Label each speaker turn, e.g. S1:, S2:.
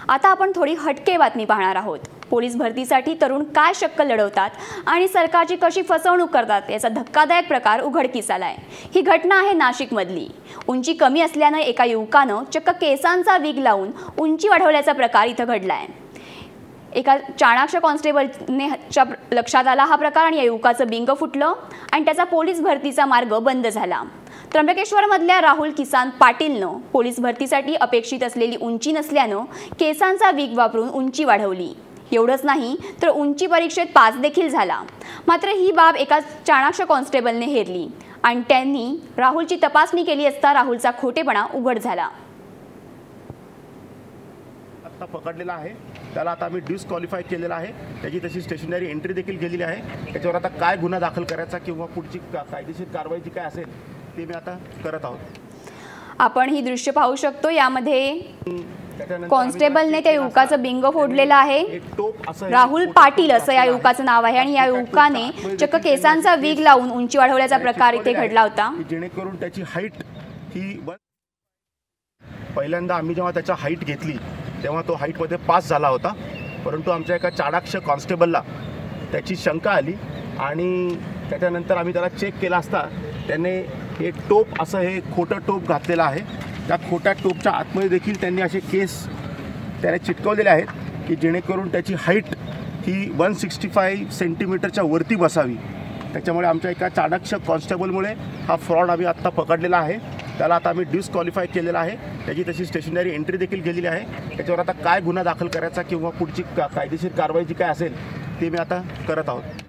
S1: आता आपण थोडी हटके बातमी पाहणार आहोत। पोलीस भरतीसाठी तरुण काय शक्कल लढवतात आणि सरकारची कशी फसवणूक करतात याचा धक्कादायक प्रकार उघडकीस आलाय। ही घटना आहे नाशिकमधली। उंची कमी असल्याने एका युवकानं चक्क केसांचा विग लावून उंची वाढवल्याचा प्रकार इथं घडलाय। एका चाणाक्ष कॉन्स्टेबलने लक्षात आला हा प्रकार आणि या युवकाचं बिंग फुटलं आणि त्याचा पोलीस भरतीचा मार्ग बंद झाला। त्र्यंबकेश्वरमधल्या राहुल किसान पाटीलनं पोलीस भरतीसाठी अपेक्षित असलेली उंची नसल्यानं केसांचा विग वापरून उंची वाढवली। एवढंच नाही तर उंची परीक्षेत पास देखील झाला। मात्र ही बाब एका चाणाक्ष कॉन्स्टेबलने हेरली आणि त्यांनी राहुलची तपासणी केली असता राहुलचा खोटेपणा उघड झाला।
S2: आता पकडलेला आहे त्याला आता आम्ही डिस्क्वालिफाय केलेला आहे। त्याची तशी स्टेशनरी एंट्री देखील केलेली आहे। त्याच्यावर आता काय गुन्हा दाखल करायचा किंवा पुढची कायदेशीर कारवाई जी काय असेल ते मी आता करत आहोत।
S1: आपण ही दृश्य पाहू शकतो। यामध्ये कॉन्स्टेबलने त्या युवकाचं बिंग फोडलेलं आहे। राहुल पाटील असं या युवकाचं नाव आहे आणि या युवकाने चक्क केसांचा विग लावून उंची वाढवल्याचा प्रकार इथे घडला होता।
S2: जेणेकरून त्याची हाईट ही पहिल्यांदा आम्ही जेव्हा त्याचा हाईट घेतली तेव्हा तो हाईटमध्ये पास झाला होता, परंतु आमच्या एका चाणाक्ष कॉन्स्टेबलला त्याची शंका आली आणि त्याच्यानंतर आम्ही त्याला चेक केला असता त्याने हे टोप असं हे खोटं टोप घातलेलं आहे। त्या खोट्या टोपच्या आतमध्ये देखील त्यांनी असे केस त्याने चिटकवलेले आहेत की जेणेकरून त्याची हाईट ही 165 सेंटीमीटरच्या वरती बसावी। त्याच्यामुळे आमच्या एका चाणाक्ष कॉन्स्टेबलमुळे हा फ्रॉड आम्ही आत्ता पकडलेला आहे। त्याला आता आम्ही डिस्क्वालिफाय केलेला आहे। त्याची तशी स्टेशनरी एंट्री देखील केलेली आहे। त्याच्यावर आता काय गुन्हा दाखल करायचा किंवा पुढची कायदेशीर कारवाई जी काय असेल ते मी आता करत आहोत।